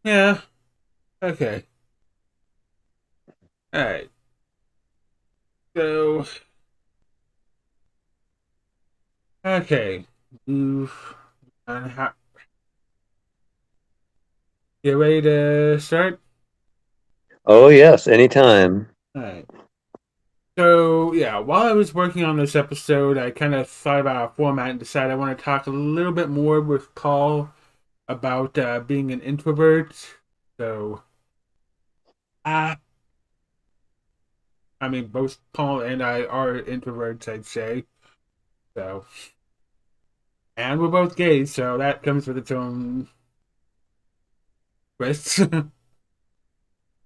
Yeah. Okay. All right. So, okay. Move on. Get ready to start? Oh, yes, anytime. All right. So, yeah, while I was working on this episode, I kind of thought about a format and decided I want to talk a little bit more with Paul about being an introvert. So, uh, I mean, both Paul and I are introverts, I'd say. So, and we're both gay, so that comes with its own risks.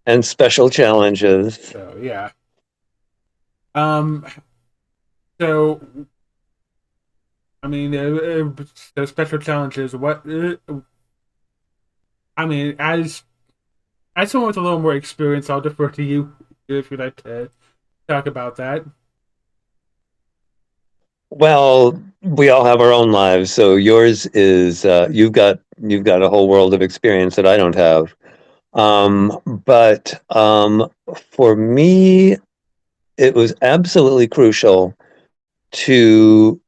And special challenges. So, yeah. Um, so, I mean, the special challenges. I mean, as someone with a little more experience, I'll defer to you if you'd like to talk about that. Well, we all have our own lives, so yours is you've got a whole world of experience that I don't have. But for me, it was absolutely crucial to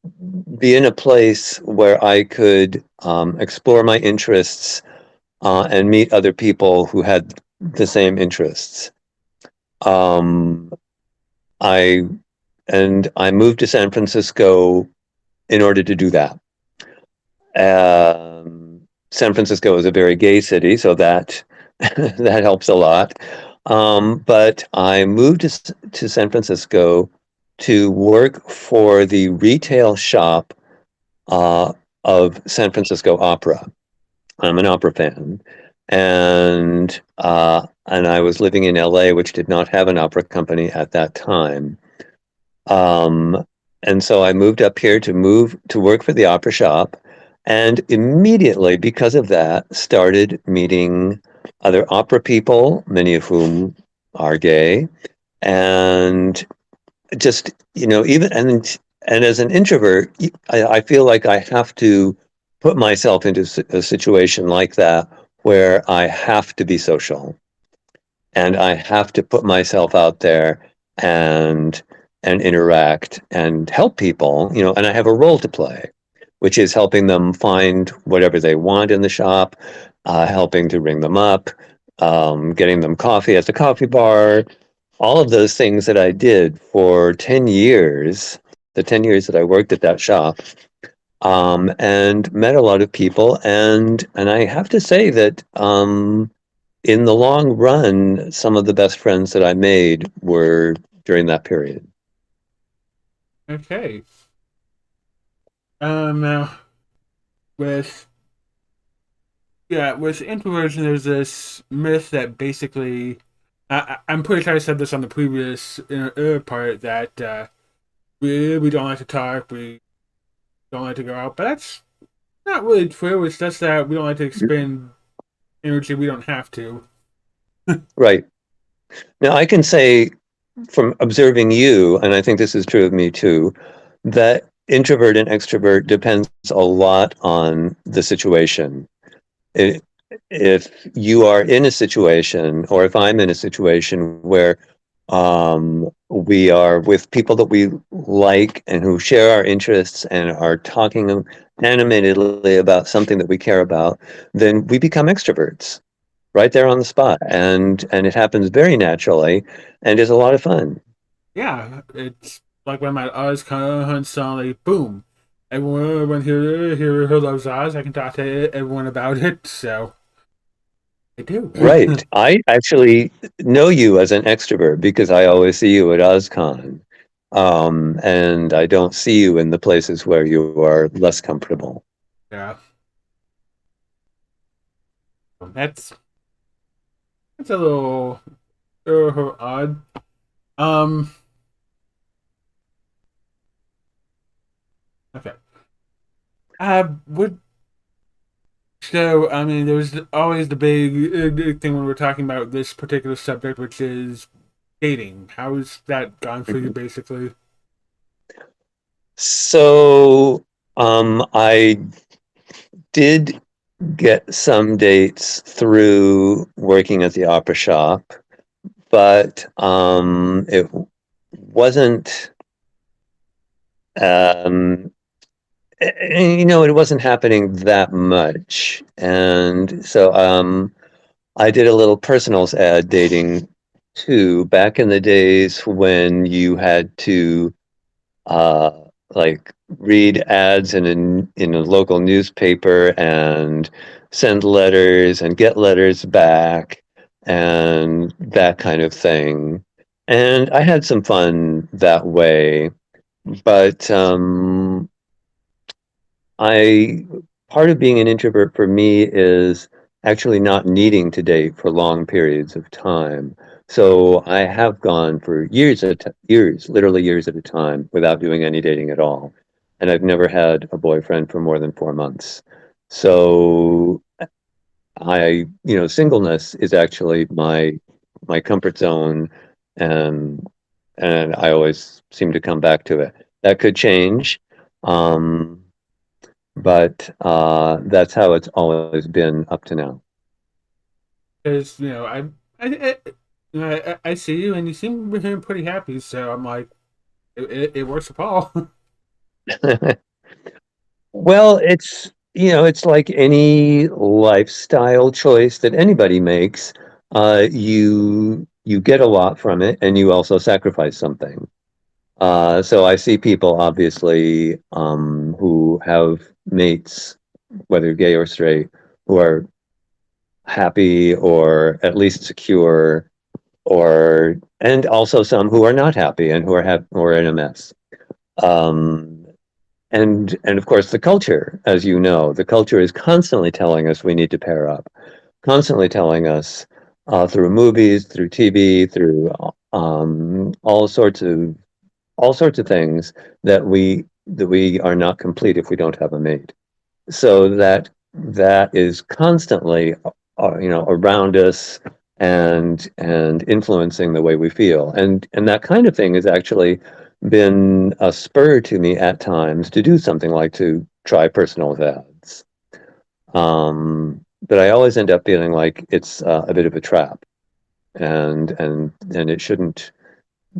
be in a place where I could explore my interests and meet other people who had the same interests. Um, I I moved to San Francisco in order to do that. San Francisco is a very gay city, so that that helps a lot. But I moved to San Francisco to work for the retail shop uh, of San Francisco Opera. I'm an opera fan, and I was living in LA, which did not have an opera company at that time. Um, and so I moved up here to work for the opera shop, and immediately, because of that, started meeting other opera people, many of whom are gay, and just even and as an introvert, I feel like I have to put myself into a situation like that where I have to be social and I have to put myself out there and interact and help people, and I have a role to play, which is helping them find whatever they want in the shop, helping to ring them up, getting them coffee at the coffee bar, all of those things that I did for 10 years, the 10 years that I worked at that shop, and met a lot of people. And I have to say that in the long run, some of the best friends that I made were during that period. Okay. Now with with introversion, there's this myth that basically, I'm pretty sure I said this on the previous part that we don't like to talk, we don't like to go out, but that's not really true. It's just that we don't like to expend energy we don't have to. Right. Now, I can say from observing you, and I think this is true of me too, that introvert and extrovert depends a lot on the situation. I- If you are in a situation, or if I'm in a situation where we are with people that we like and who share our interests and are talking animatedly about something that we care about, then we become extroverts right there on the spot, and it happens very naturally, and is a lot of fun. Yeah, it's like when my eyes kind of suddenly boom. Everyone here who loves Oz, I can talk to everyone about it, so I do. Right. I actually know you as an extrovert because I always see you at OzCon. And I don't see you in the places where you are less comfortable. Yeah, that's that's a little odd. Um, okay. Would so I mean, there's always the big thing when we're talking about this particular subject, which is dating. How's that gone for you, Mhm. basically? So I did. get some dates through working at the opera shop, but it wasn't, um, it wasn't happening that much. And so I did a little personals ad dating too, back in the days when you had to uh, like read ads in a local newspaper and send letters and get letters back and that kind of thing. And I had some fun that way, but I part of being an introvert for me is actually not needing to date for long periods of time. So I have gone for years, literally years at a time, without doing any dating at all, and I've never had a boyfriend for more than 4 months. So singleness is actually my comfort zone, and and I always seem to come back to it. That could change. Um, but that's how it's always been up to now. Because I see you and you seem pretty happy, so I'm like, it works for Paul. Well, it's like any lifestyle choice that anybody makes. You get a lot from it, and you also sacrifice something. So I see people obviously who have mates, whether gay or straight, who are happy or at least secure, or and also some who are not happy and who are in a mess. Um, and of course the culture, as you know, the culture is constantly telling us we need to pair up, constantly telling us through movies, through TV, through all sorts of things that we are not complete if we don't have a mate. So that is constantly around us and influencing the way we feel, and that kind of thing has actually been a spur to me at times to do something like to try personal ads, but I always end up feeling like it's a bit of a trap, and it shouldn't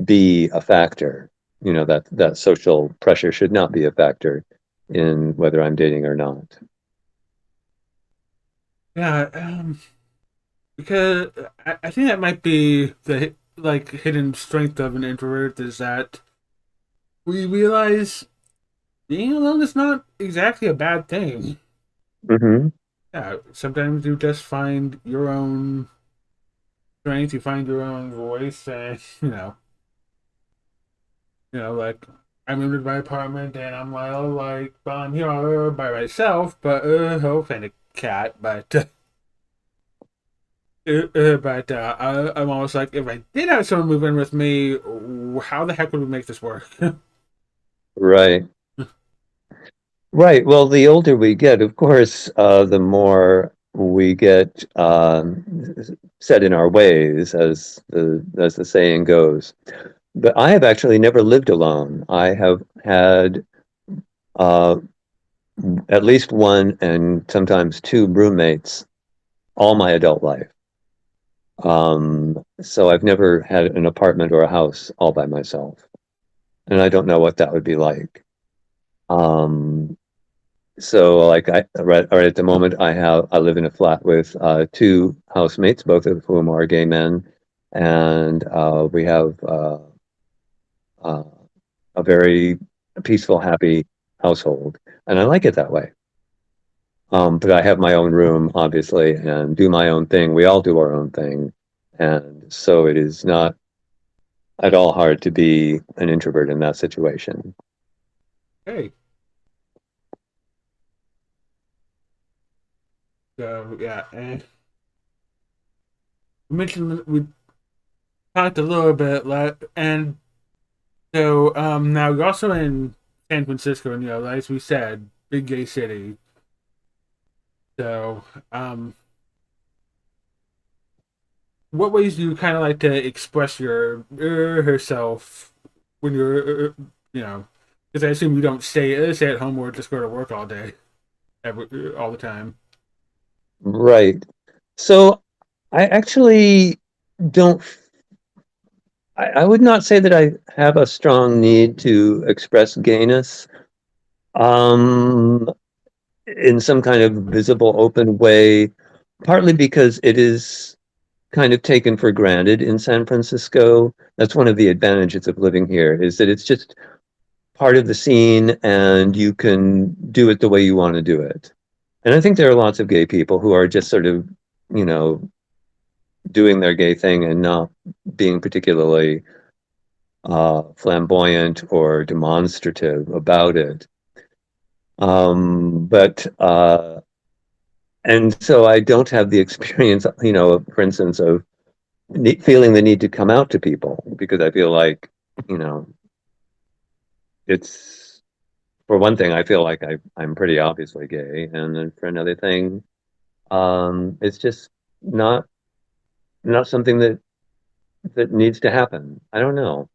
be a factor. That social pressure should not be a factor in whether I'm dating or not. Yeah, because I think that might be the like hidden strength of an introvert is that we realize being alone is not exactly a bad thing. Hmm. Yeah, sometimes you just find your own strength, you find your own voice, and like I moved to my apartment, and I'm like, oh, like, well, I'm here by myself, but hope and a cat, I'm almost like, if I did have someone move in with me, how the heck would we make this work? Right. Right. Well, the older we get, of course, the more we get set in our ways, as the saying goes. But I have actually never lived alone. I have had uh, at least one and sometimes two roommates all my adult life. So I've never had an apartment or a house all by myself, and I don't know what that would be like. Um, So like right at the moment I live in a flat with two housemates, both of whom are gay men, and we have uh, a very peaceful, happy household, and I like it that way. But I have my own room, obviously, and do my own thing. We all do our own thing, and so it is not at all hard to be an introvert in that situation. Hey, so yeah, and we talked a little bit, and so now we're also in San Francisco, and as we said, big gay city. So what ways do you kind of like to express your herself when you're because I assume you don't stay at home or just go to work all day all the time. Right. So I actually don't, I would not say that I have a strong need to express gayness um, in some kind of visible, open way, partly because it is kind of taken for granted in San Francisco. That's one of the advantages of living here, is that it's just part of the scene and you can do it the way you want to do it. And I think there are lots of gay people who are just sort of, you know, doing their gay thing and not being particularly flamboyant or demonstrative about it. But and so I don't have the experience, for instance, of feeling the need to come out to people because I feel like, you know, it's for one thing, I feel like I'm pretty obviously gay, and then for another thing, it's just not not something that needs to happen. I don't know.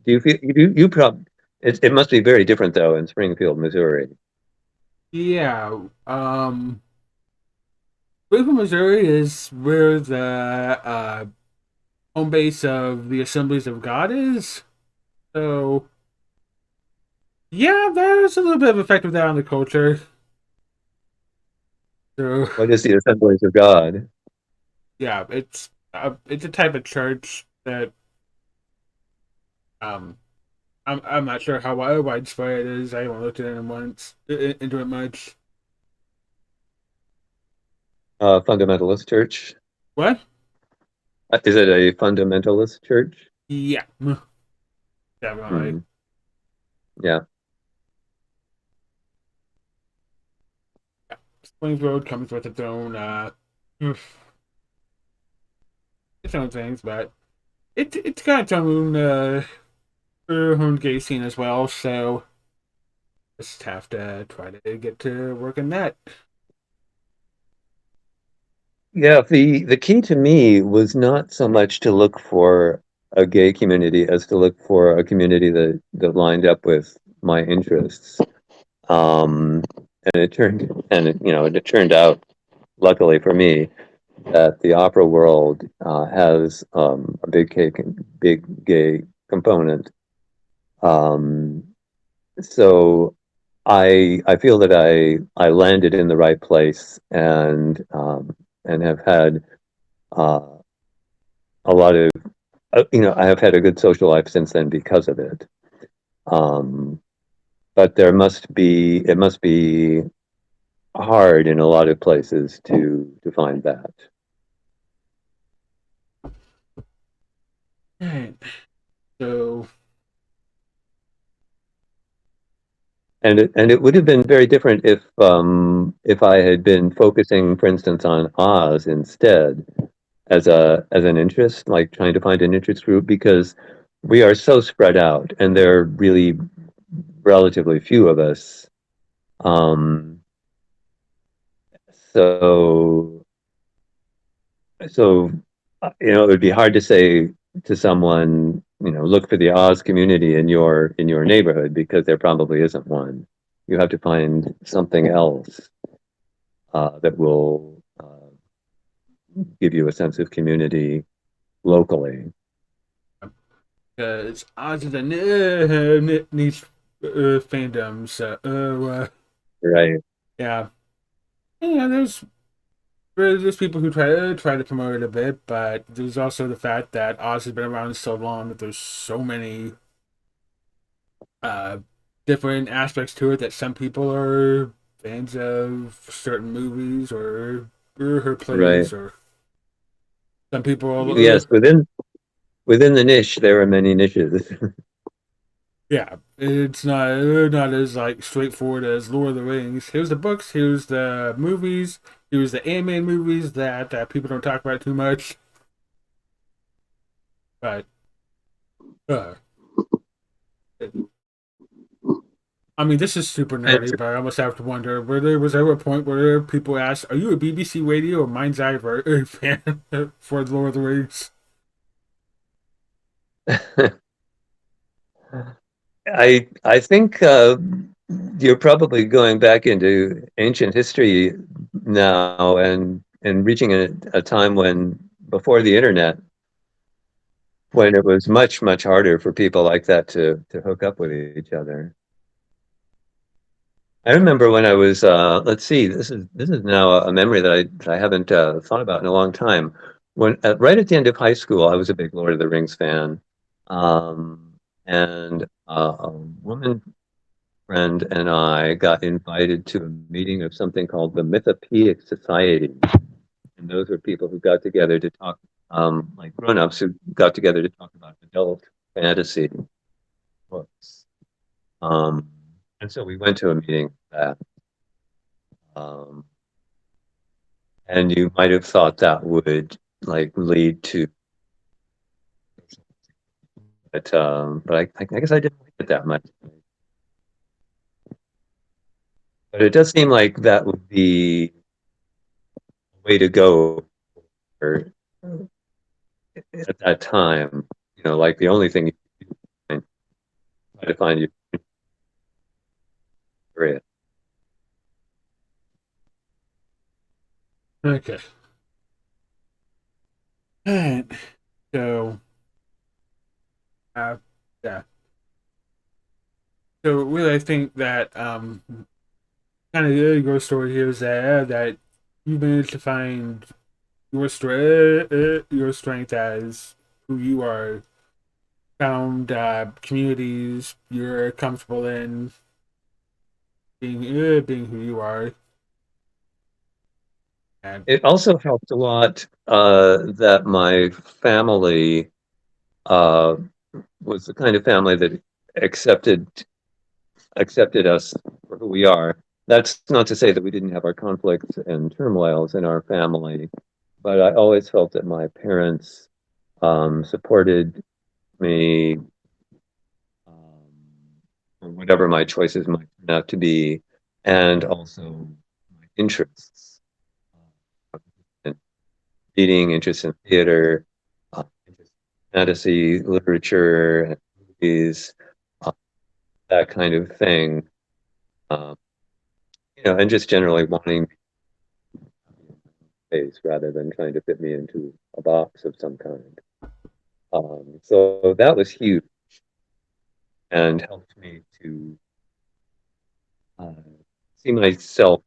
Do you feel you prob it must be very different though in Springfield, Missouri. Yeah. Springfield, Missouri is where the home base of the Assemblies of God is. So yeah, there's a little bit of effect of that on the culture. So What is the Assemblies of God? yeah, it's a type of church that um I'm not sure how widespread it is. I haven't looked at it once into it much. Fundamentalist church? What? Is it a fundamentalist church? Yeah, definitely. Hmm. Yeah. Springfield comes with its own things, but it's got its own gay scene as well. So just have to try to get to work in that. Yeah, the key to me was not so much to look for a gay community as to look for a community that lined up with my interests. Um, it turned out, luckily for me, that the opera world has a big gay component. Um, so I feel that I landed in the right place and have had uh, a lot of I have had a good social life since then because of it. Um, but it must be hard in a lot of places to find that. Right. So And it would have been very different if I had been focusing, for instance, on Oz instead as an interest, like trying to find an interest group, because we are so spread out, and there are really relatively few of us. Um, so so it would be hard to say to someone, look for the Oz community in your neighborhood because there probably isn't one. You have to find something else that will give you a sense of community locally. because Oz is a niche fandom. So Right. yeah, yeah. There's people who try to promote it a bit, but there's also the fact that Oz has been around so long that there's so many uh different aspects to it that some people are fans of certain movies or her Right. plays, or some people Yes, within the niche, there are many niches. yeah, it's not as like straightforward as Lord of the Rings. Here's the books, here's the movies, here's the animated movies that people don't talk about too much, but uh I mean, this is super nerdy, but I almost have to wonder: were there was ever a point where people asked, "Are you a BBC Radio or Mind's Eye fan for Lord of the Rings?" I think. you're probably going back into ancient history now and reaching a time when before the internet, when it was much, much harder for people like that to hook up with each other. I remember when I was, let's see, this is now a memory that I haven't thought about in a long time. When right at the end of high school, I was a big Lord of the Rings fan, um, and a woman friend and I got invited to a meeting of something called the Mythopoeic Society, and those were people who got together to talk, like grown-ups who got together to talk about adult fantasy books. Um, and so we went to a meeting of that. Um, and you might have thought that would like lead to, but I guess I didn't like it that much. But it does seem like that would be a way to go for, at that time. You know, like the only thing you can try to find you for it. Okay. Alright. So, uh, yeah. So really, I think that kind of your story here is that you managed to find your strength as who you are, found communities you're comfortable in, being who you are, and It also helped a lot that my family uh, was the kind of family that accepted accepted us for who we are. That's not to say that we didn't have our conflicts and turmoils in our family, but I always felt that my parents supported me, or whatever my choices might turn out to be, and also my interests, in reading, interest in theater, interest in fantasy, literature, and movies, uh, that kind of thing. Um, and just generally wanting space rather than trying to fit me into a box of some kind. So that was huge and helped me to uh, see myself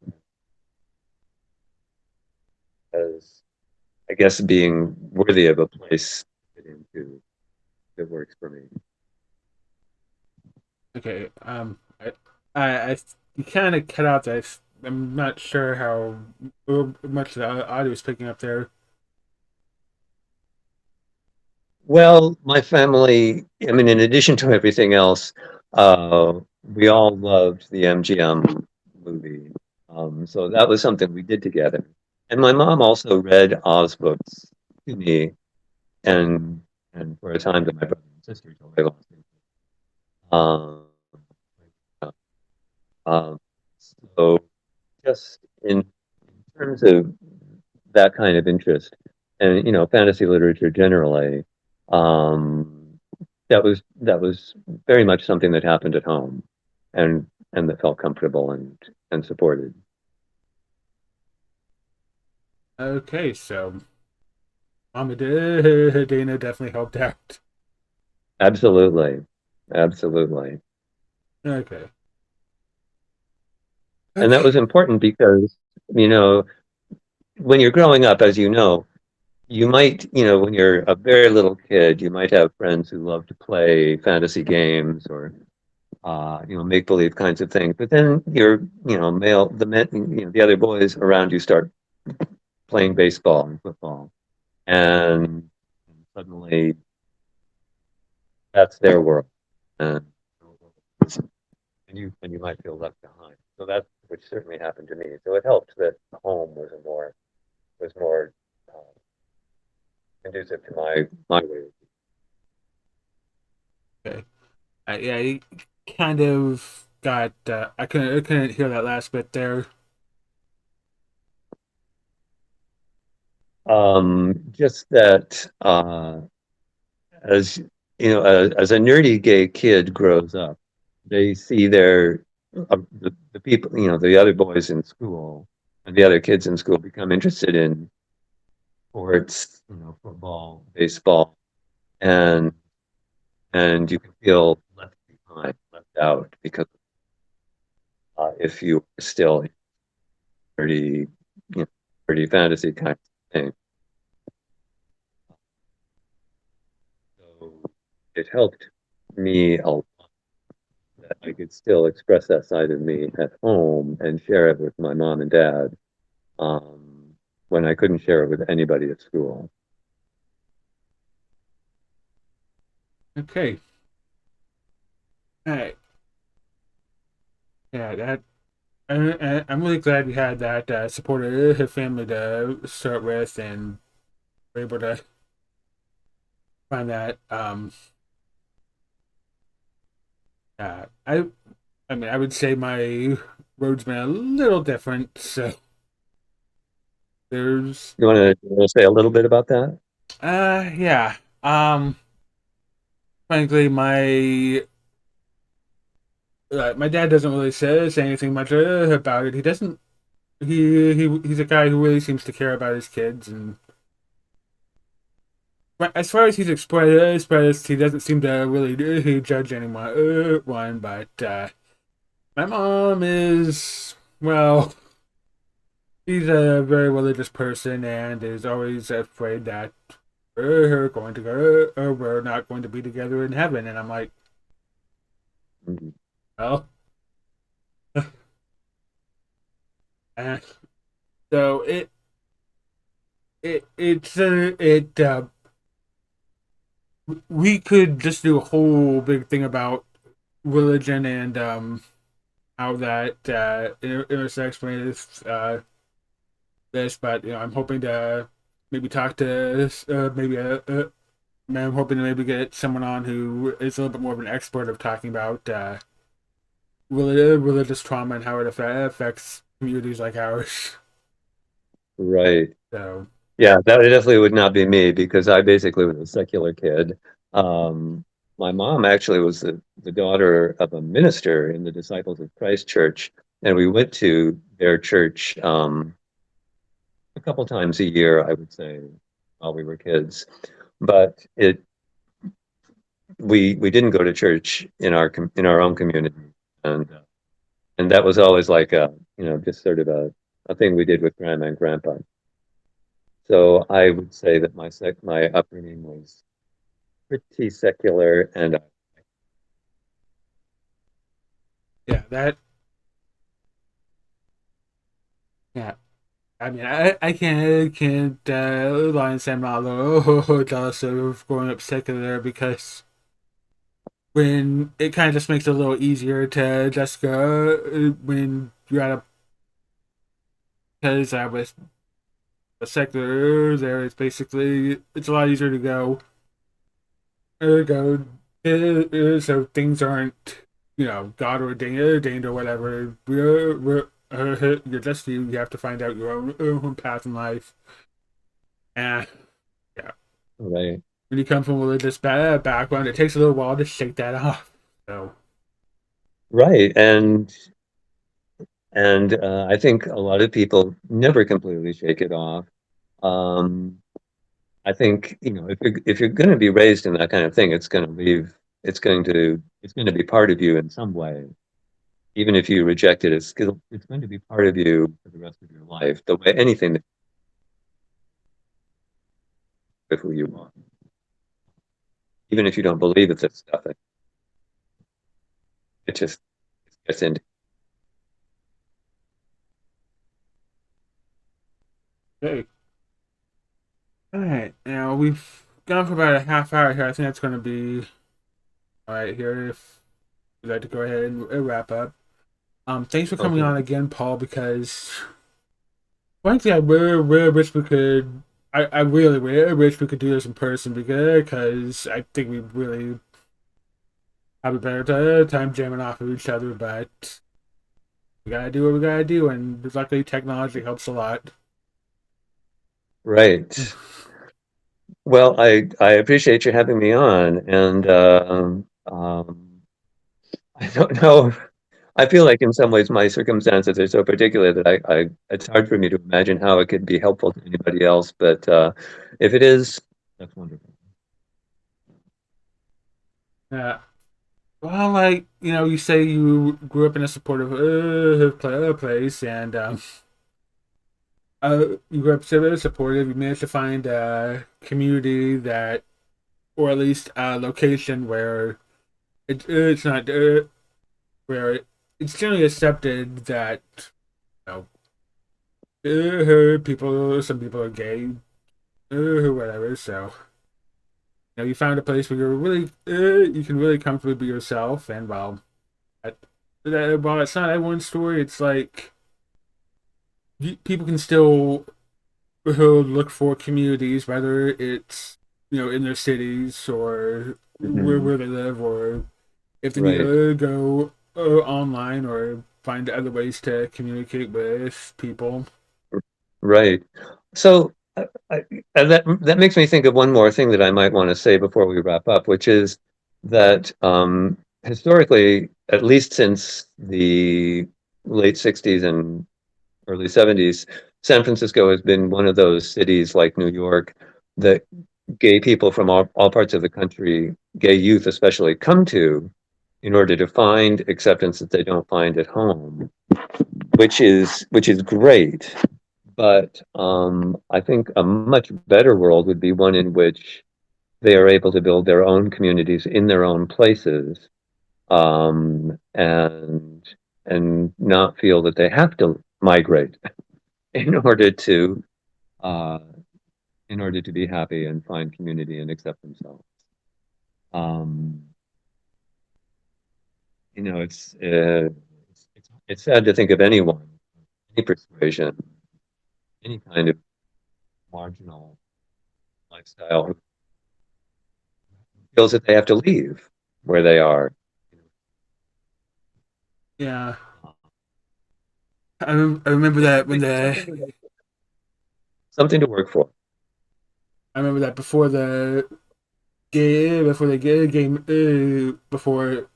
as, I guess, being worthy of a place to fit into that works for me. okay. I you kind of cut out that. I'm not sure how much the audio is picking up there. Well, my family, I mean, in addition to everything else, we all loved the MGM movie. So that was something we did together. And my mom also read Oz books to me and and for a time to my brother and sister till they lost me. Um, um, so just in terms of that kind of interest and fantasy literature generally, um, that was very much something that happened at home and that felt comfortable and supported. Okay, so Mama Dana definitely helped out. Absolutely. Absolutely. Okay. And that Okay. was important because, you know, when you're growing up, as you know, you might, when you're a very little kid, you might have friends who love to play fantasy games or, make believe kinds of things. But then the men, the other boys around you start playing baseball and football, and suddenly that's their world, and and you might feel left behind. So that's which certainly happened to me. So it helped that home was more uh, conducive to my way. Okay. Yeah, you kind of got. I couldn't hear that last bit there. Just that as as a nerdy gay kid grows up, they see their the people, the other boys in school and the other kids in school become interested in sports, football, baseball, and and you can feel left behind, left out because if you are still pretty, pretty fantasy kind of thing. So it helped me a lot that I could still express that side of me at home and share it with my mom and dad when I couldn't share it with anybody at school. Okay. All right. Yeah, that. I'm really glad you had that supportive family to start with, and were able to find that. I mean, I would say my road's been a little different. So there's, You want to say a little bit about that? yeah. Frankly, my dad doesn't really say anything much about it. He doesn't. He's a guy who really seems to care about his kids, and as far as he's expressed, he doesn't seem to really judge anyone. One, but my mom is, well, she's a very religious person and is always afraid that we're going to go, or we're not going to be together in heaven. And I'm like, Mhm. well, uh, so we could just do a whole big thing about religion and how that intersects with this, but I'm hoping to maybe talk to maybe I'm hoping to maybe get someone on who is a little bit more of an expert of talking about religious trauma and how it affects communities like ours. Right. So Yeah, that definitely would not be me because I basically was a secular kid. Um, my mom actually was the daughter of a minister in the Disciples of Christ Church, and we went to their church a couple times a year, I would say, while we were kids. But we didn't go to church in our own community, and that was always like just sort of a thing we did with grandma and grandpa. So I would say that my upbringing was pretty secular, and yeah, that yeah. I mean, I can't lie and say I'm not a little jealous of growing up secular because when it kind of just makes it a little easier to just go when you're at a because I was a secular there. It's basically it's a lot easier to go so things aren't God ordained or whatever. You're just you. You have to find out your own path in life. And yeah, right, when you come from a religious background, it takes a little while to shake that off. So right, and I think a lot of people never completely shake it off. Um, I think if you're going to be raised in that kind of thing, it's going to be part of you in some way. Even if you reject it, it's going to be part of you for the rest of your life. The way anything that with who you are, even if you don't believe it's that stuff, it just gets into. hey, all right, now we've gone for about a half hour here. I think that's going to be all right here. If you'd like to go ahead and wrap up. Thanks for coming Okay. on again, Paul. Because frankly, I really wish we could. I really wish we could do this in person because I think we really have a better time jamming off of each other. But we gotta do what we gotta do, and luckily technology helps a lot. Right. Well, I appreciate you having me on, and I don't know. I feel like in some ways my circumstances are so particular that I it's hard for me to imagine how it could be helpful to anybody else. But if it is, that's wonderful. Yeah. Well, like you say you grew up in a supportive place, and you grew up so supportive. You managed to find a community that, or at least a location where it's not where it's generally accepted that you people, some people are gay, whatever. So you found a place where you're really you can really comfortably be yourself, and that, while it's not everyone's story, it's like people can still look for communities, whether it's in their cities or Hmm. where they live, or if they need Right. to go online or find other ways to communicate with people. Right. So I, that makes me think of one more thing that I might want to say before we wrap up, which is that historically, at least since the late 60s and early 70s, San Francisco has been one of those cities like New York that gay people from all parts of the country, gay youth especially, come to in order to find acceptance that they don't find at home, which is great. But I think a much better world would be one in which they are able to build their own communities in their own places, and not feel that they have to migrate in order to uh, be happy and find community and accept themselves. Um, it's sad to think of anyone, any persuasion, any kind of marginal lifestyle who feels that they have to leave where they are. Yeah, I remember It's that when something, the something to work for. I remember that before the gay game before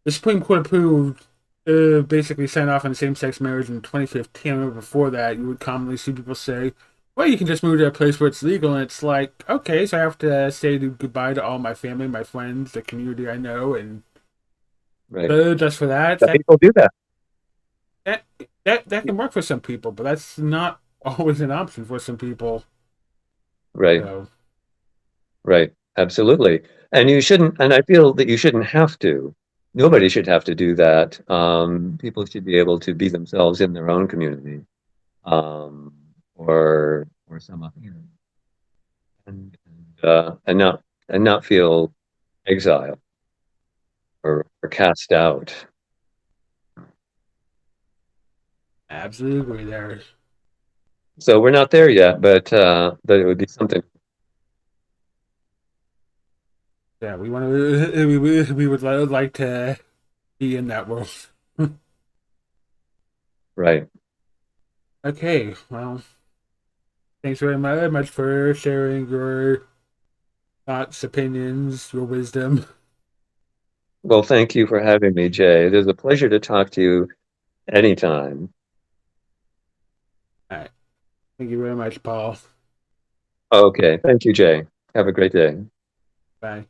the Supreme Court approved basically signed off on same-sex marriage in 2015. I remember before that you would commonly see people say, well, you can just move to a place where it's legal, and it's like, okay, so I have to say goodbye to all my family, my friends, the community I know, and Right. just for that, Some people do that. that that can work for some people, but that's not always an option for some people. Right. So Right. Absolutely. And you shouldn't, and I feel that you shouldn't have to. Nobody should have to do that. People should be able to be themselves in their own community, um, or some other, and not feel exiled or cast out. absolutely agree there. So we're not there yet, but it would be something. Yeah, we want to. We would like to be in that world. Right. Okay, well, thanks very much for sharing your thoughts, opinions, your wisdom. Well, thank you for having me, Jay. It is a pleasure to talk to you anytime. All right, thank you very much, Paul. Okay. Thank you, Jay. Have a great day. Bye.